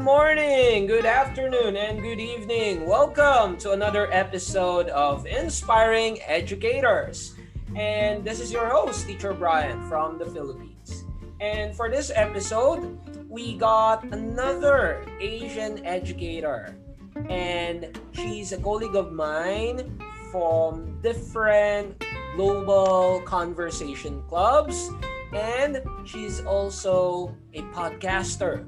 morning, good afternoon, and good evening. Welcome to another episode of Inspiring Educators. And this is your host, Teacher Brian from the Philippines. And for this episode, we got another Asian educator. And she's a colleague of mine from different global conversation clubs. And she's also a podcaster.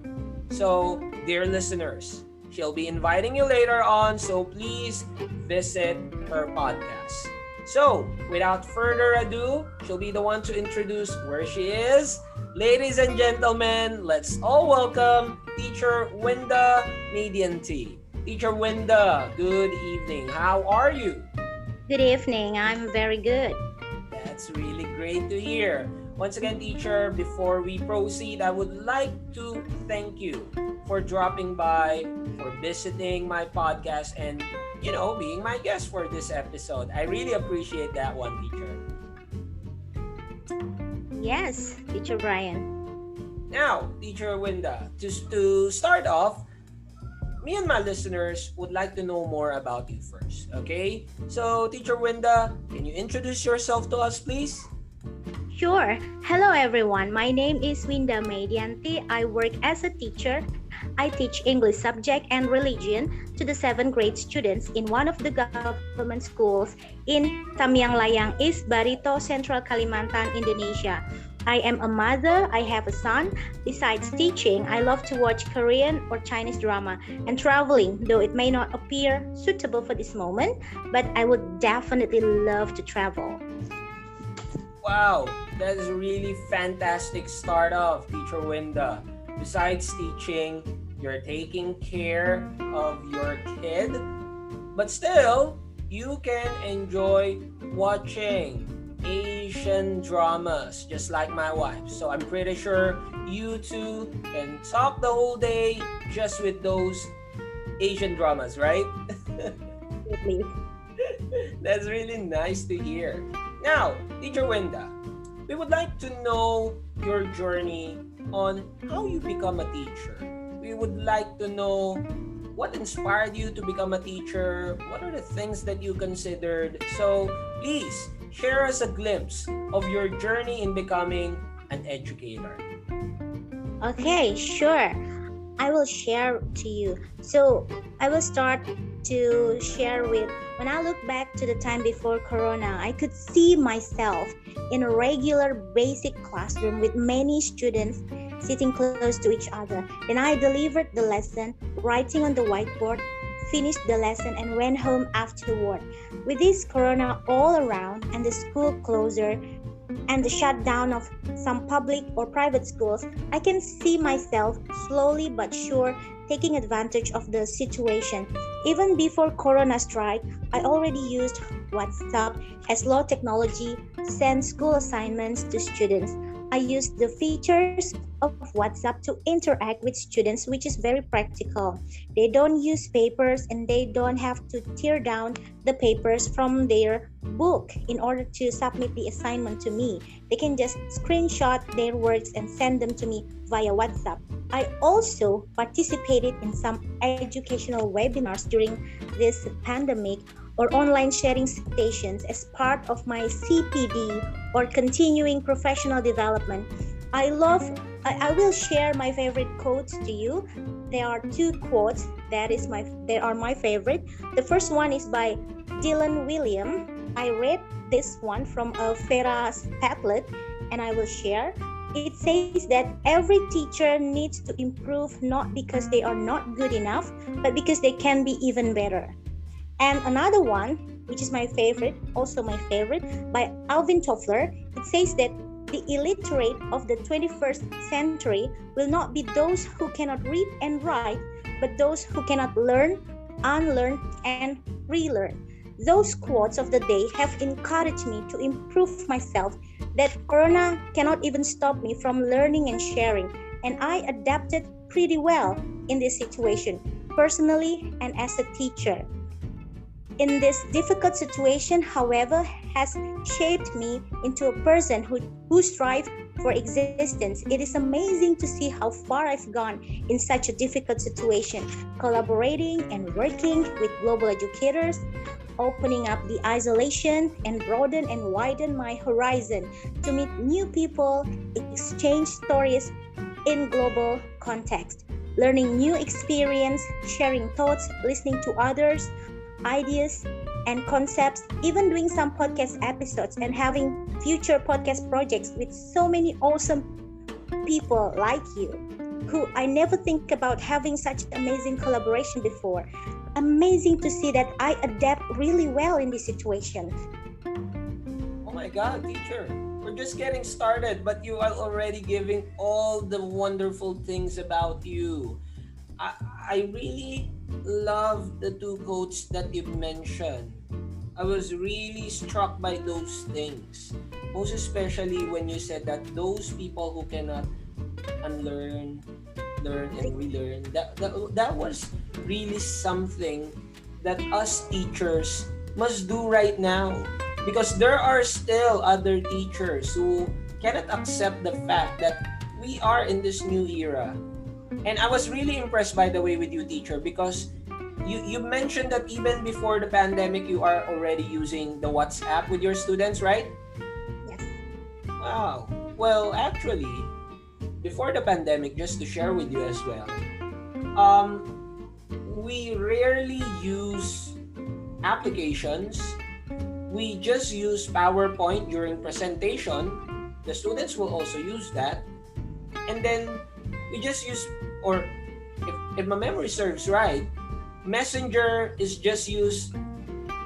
So, dear listeners, she'll be inviting you later on, so please visit her podcast. So, without further ado, she'll be the one to introduce where she is. Ladies and gentlemen, let's all welcome Teacher Winda Meidianty. Teacher Winda, good evening. How are you? Good evening. I'm very good. That's really great to hear. Once again, teacher, before we proceed, I would like to thank you for dropping by, for visiting my podcast, and, being my guest for this episode. I really appreciate that one, teacher. Yes, Teacher Brian. Now, Teacher Winda, just to start off, me and my listeners would like to know more about you first, okay? So, Teacher Winda, can you introduce yourself to us, please? Sure. Hello, everyone. My name is Winda Meidianty. I work as a teacher. I teach English subject and religion to the 7th grade students in one of the government schools in Tamiang Layang, East Barito, Central Kalimantan, Indonesia. I am a mother. I have a son. Besides teaching, I love to watch Korean or Chinese drama and traveling, though it may not appear suitable for this moment, but I would definitely love to travel. Wow, that is a really fantastic start off, Teacher Winda. Besides teaching, you're taking care of your kid, but still, you can enjoy watching Asian dramas, just like my wife. So I'm pretty sure you two can talk the whole day just with those Asian dramas, right? Please. That's really nice to hear. Now, Teacher Winda, we would like to know your journey on how you become a teacher. We would like to know what inspired you to become a teacher. What are the things that you considered? So, please share us a glimpse of your journey in becoming an educator. Okay, sure. I will share to you. So I will start to share with when I look back to the time before Corona, I could see myself in a regular basic classroom with many students sitting close to each other. Then I delivered the lesson, writing on the whiteboard, finished the lesson and went home afterward. With this Corona all around and the school closure and the shutdown of some public or private schools, I can see myself slowly but sure taking advantage of the situation. Even before Corona strike, I already used WhatsApp as low technology, send school assignments to students. I used the features of WhatsApp to interact with students, which is very practical. They don't use papers and they don't have to tear down the papers from their book in order to submit the assignment to me. They can just screenshot their works and send them to me via WhatsApp. I also participated in some educational webinars during this pandemic or online sharing stations as part of my CPD or continuing professional development. I will share my favorite quotes to you. There are 2 quotes they are my favorite. The first one is by Dylan William. I read this one from a Ferra's Padlet and I will share. It says that every teacher needs to improve not because they are not good enough, but because they can be even better. And another one, which is my favorite, also my favorite, by Alvin Toffler, it says that the illiterate of the 21st century will not be those who cannot read and write, but those who cannot learn, unlearn, and relearn. Those quotes of the day have encouraged me to improve myself, that Corona cannot even stop me from learning and sharing, and I adapted pretty well in this situation, personally and as a teacher. in this difficult situation, however, has shaped me into a person who strives for existence. It is amazing to see how far I've gone in such a difficult situation, collaborating and working with global educators, opening up the isolation and broaden and widen my horizon to meet new people, exchange stories in global context, learning new experience, sharing thoughts, listening to others, ideas and concepts, even doing some podcast episodes and having future podcast projects with so many awesome people like you, who I never think about having such amazing collaboration before. Amazing to see that I adapt really well in this situation. Oh my God, teacher. We're just getting started, but you are already giving all the wonderful things about you. I really love the two quotes that you mentioned. I was really struck by those things. Most especially when you said that those people who cannot unlearn, learn, and relearn, that was really something that us teachers must do right now. Because there are still other teachers who cannot accept the fact that we are in this new era. And I was really impressed, by the way, with you, teacher, because you mentioned that even before the pandemic, you are already using the WhatsApp with your students, right? Yes. Wow. Well, actually, before the pandemic, just to share with you as well, we rarely use applications. We just use PowerPoint during presentation. The students will also use that. And then we just use, or if my memory serves right, Messenger is just used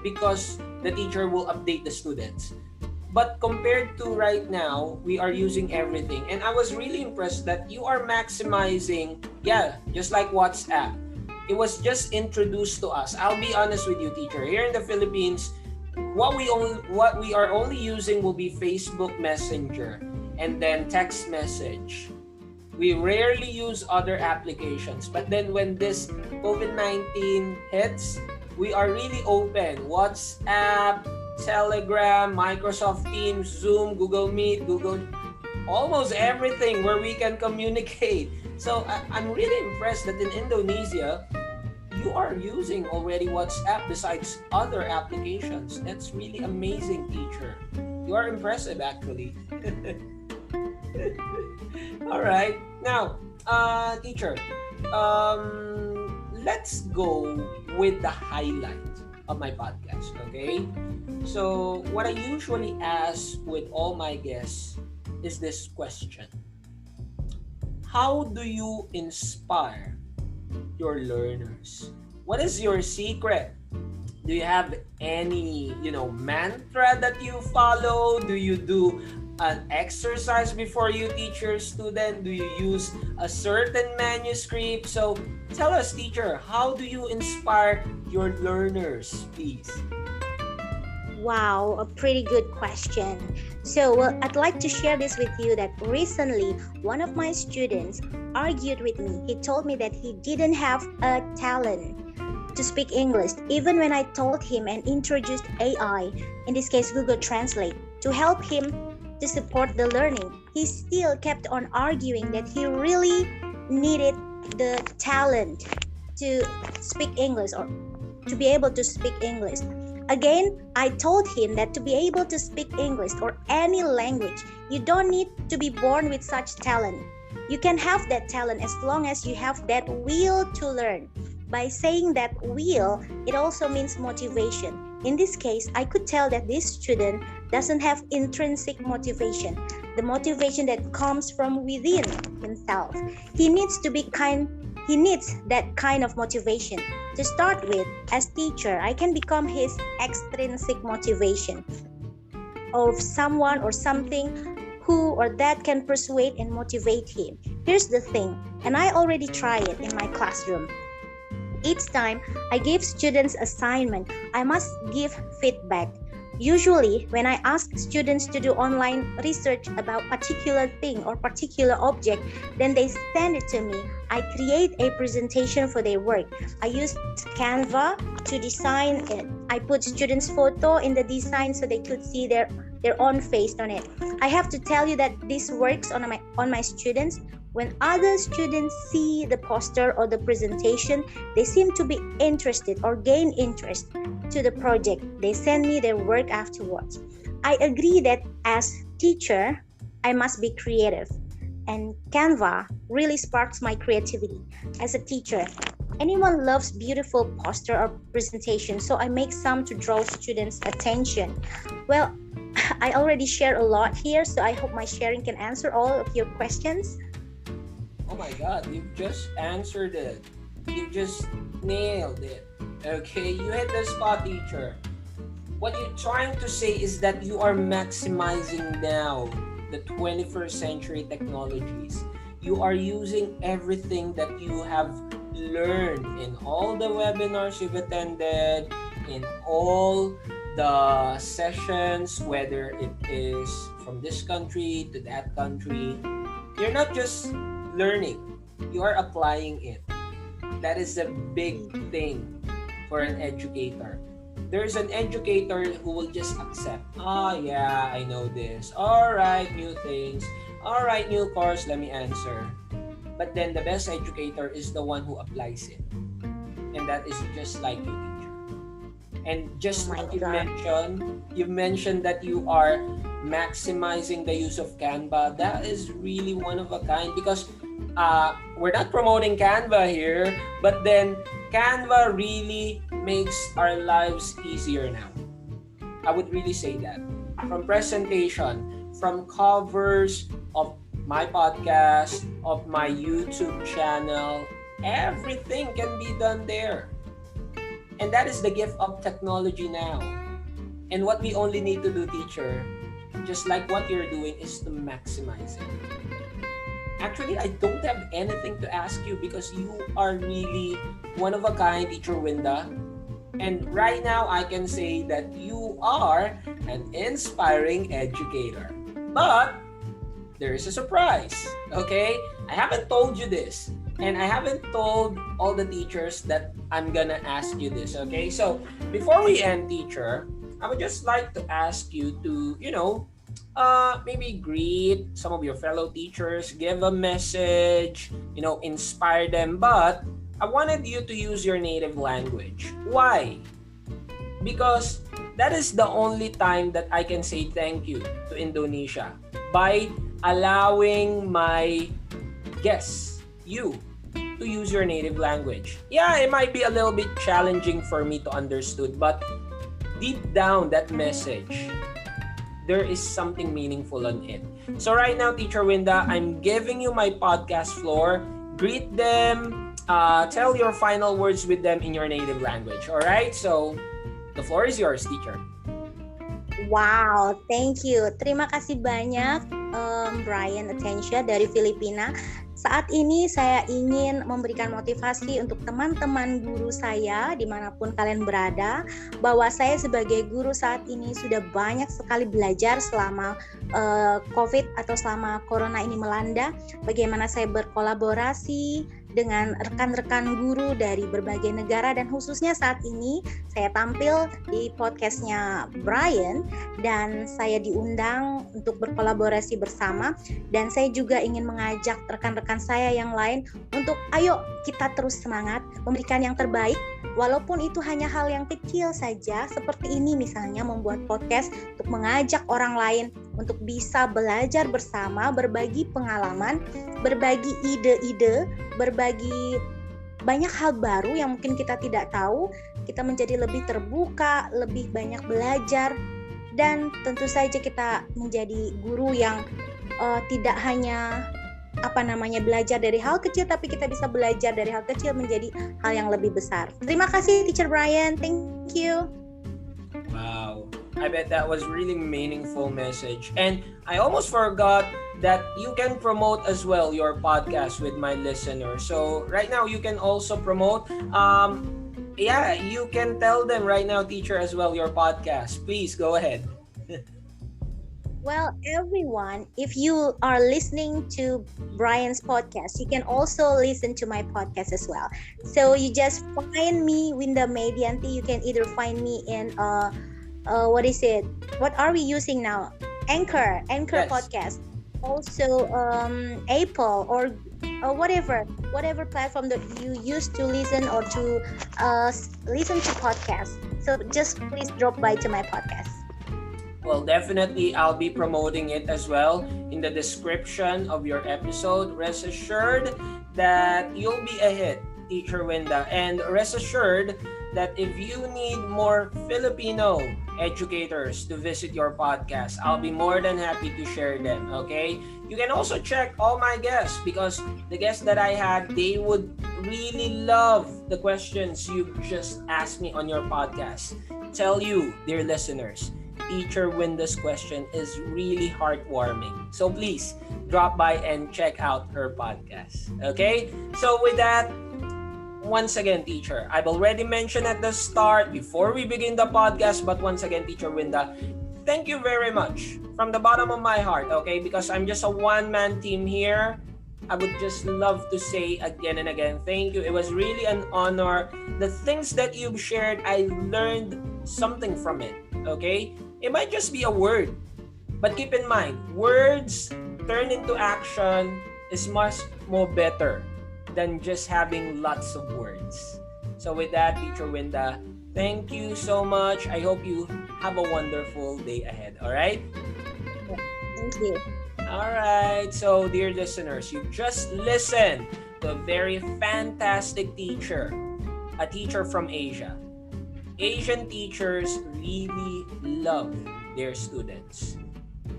because the teacher will update the students. But compared to right now, we are using everything. And I was really impressed that you are maximizing, just like WhatsApp. It was just introduced to us. I'll be honest with you, teacher. Here in the Philippines, what we are only using will be Facebook Messenger and then text message. We rarely use other applications. But then when this COVID-19 hits, we are really open. WhatsApp, Telegram, Microsoft Teams, Zoom, Google Meet, almost everything where we can communicate. So I'm really impressed that in Indonesia, you are using already WhatsApp besides other applications. That's really amazing, teacher. You are impressive, actually. All right. Now, teacher, let's go with the highlight of my podcast, okay? So, what I usually ask with all my guests is this question. How do you inspire your learners? What is your secret? Do you have any, mantra that you follow? Do you do an exercise before you teach your student? Do you use a certain manuscript? So tell us, teacher, how do you inspire your learners, please? Wow, a pretty good question. So, I'd like to share this with you that recently one of my students argued with me. He told me that he didn't have a talent to speak English, even when I told him and introduced AI, in this case Google Translate, to help him to support the learning. He still kept on arguing that he really needed the talent to speak English or to be able to speak English. Again, I told him that to be able to speak English or any language, you don't need to be born with such talent. You can have that talent as long as you have that will to learn. By saying that will, it also means motivation. In this case, I could tell that this student doesn't have intrinsic motivation, the motivation that comes from within himself. He needs that kind of motivation. To start with, as teacher, I can become his extrinsic motivation of someone or something who or that can persuade and motivate him. Here's the thing, and I already try it in my classroom. Each time I give students assignment, I must give feedback. Usually, when I ask students to do online research about particular thing or particular object, then they send it to me. I create a presentation for their work. I use Canva to design it. I put students' photo in the design so they could see their own face on it. I have to tell you that this works on my students. When other students see the poster or the presentation, they seem to be interested or gain interest to the project. They send me their work afterwards. I agree that as teacher, I must be creative, and Canva really sparks my creativity. As a teacher, anyone loves beautiful poster or presentation, so I make some to draw students' attention. Well, I already share a lot here, so I hope my sharing can answer all of your questions. Oh my God, you just answered it. You just nailed it. Okay, you hit the spot, teacher. What you're trying to say is that you are maximizing now the 21st century technologies. You are using everything that you have learned in all the webinars you've attended, in all the sessions, whether it is from this country to that country. You're not just learning, you are applying it. That is a big thing for an educator. There's an educator who will just accept, yeah, I know this. All right, new things. All right, new course, let me answer. But then the best educator is the one who applies it. And that is just like you, teacher. And just like you mentioned that you are maximizing the use of Canva. That is really one of a kind, because we're not promoting Canva here, but then Canva really makes our lives easier now. I would really say that. From presentation, from covers of my podcast, of my YouTube channel, everything can be done there. And that is the gift of technology now. And what we only need to do, teacher, just like what you're doing, is to maximize it. Actually, I don't have anything to ask you because you are really one of a kind, Teacher Winda. And right now, I can say that you are an inspiring educator. But there is a surprise, okay? I haven't told you this. And I haven't told all the teachers that I'm gonna ask you this, okay? So, before we end, teacher, I would just like to ask you to, maybe greet some of your fellow teachers, give a message, inspire them. But I wanted you to use your native language. Why? Because that is the only time that I can say thank you to Indonesia, by allowing my guests, you, to use your native language. Yeah, it might be a little bit challenging for me to understand, but deep down that message, there is something meaningful on it. So right now, Teacher Winda, I'm giving you my podcast floor. Greet them, tell your final words with them in your native language. All right? So the floor is yours, teacher. Wow, thank you. Terima kasih banyak Brian Atencia dari Filipina. Saat ini saya ingin memberikan motivasi untuk teman-teman guru saya dimanapun kalian berada, bahwa saya sebagai guru saat ini sudah banyak sekali belajar selama COVID atau selama Corona ini melanda, bagaimana saya berkolaborasi dengan rekan-rekan guru dari berbagai negara, dan khususnya saat ini saya tampil di podcastnya Brian dan saya diundang untuk berkolaborasi bersama, dan saya juga ingin mengajak rekan-rekan saya yang lain untuk ayo kita terus semangat memberikan yang terbaik, walaupun itu hanya hal yang kecil saja seperti ini, misalnya membuat podcast untuk mengajak orang lain untuk bisa belajar bersama, berbagi pengalaman, berbagi ide-ide, berbagi banyak hal baru yang mungkin kita tidak tahu. Kita menjadi lebih terbuka, lebih banyak belajar, dan tentu saja kita menjadi guru yang tidak hanya belajar dari hal kecil, tapi kita bisa belajar dari hal kecil menjadi hal yang lebih besar. Terima kasih Teacher Brian, thank you. Wow, I bet that was really meaningful message. And I almost forgot that you can promote as well your podcast with my listeners. So right now you can also promote. You can tell them right now, teacher, as well, your podcast. Please go ahead. Well, everyone, if you are listening to Brian's podcast, you can also listen to my podcast as well. So you just find me, Winda Meidianty. You can either find me in what is it? What are we using now? Anchor Yes. podcast. Also, Apple or whatever platform that you use to listen or to listen to podcasts. So just please drop by to my podcast. Well, definitely I'll be promoting it as well in the description of your episode. Rest assured that you'll be a hit, Teacher Winda. And rest assured that if you need more Filipino educators to visit your podcast, I'll be more than happy to share them, okay? You can also check all my guests because the guests that I had, they would really love the questions you just asked me on your podcast. Tell you, dear listeners, Teacher Winda's question is really heartwarming. So please drop by and check out her podcast. Okay? So with that, once again, teacher, I've already mentioned at the start before we begin the podcast, but once again, Teacher Winda, thank you very much from the bottom of my heart, okay? Because I'm just a one-man team here. I would just love to say again and again, thank you. It was really an honor. The things that you've shared, I learned something from it, okay? It might just be a word, but keep in mind, words turned into action is much more better than just having lots of words. So with that, Teacher Winda, thank you so much. I hope you have a wonderful day ahead, all right? Thank you. All right. So, dear listeners, you've just listened to a very fantastic teacher, a teacher from Asia. Asian teachers really love their students.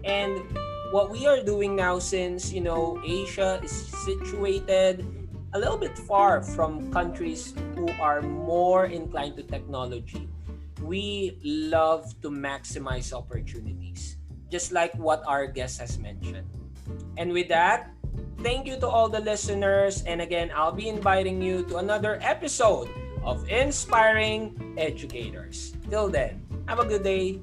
And what we are doing now, since, Asia is situated a little bit far from countries who are more inclined to technology, we love to maximize opportunities, just like what our guest has mentioned. And with that, thank you to all the listeners. And again, I'll be inviting you to another episode of Inspiring Educators. Till then, have a good day.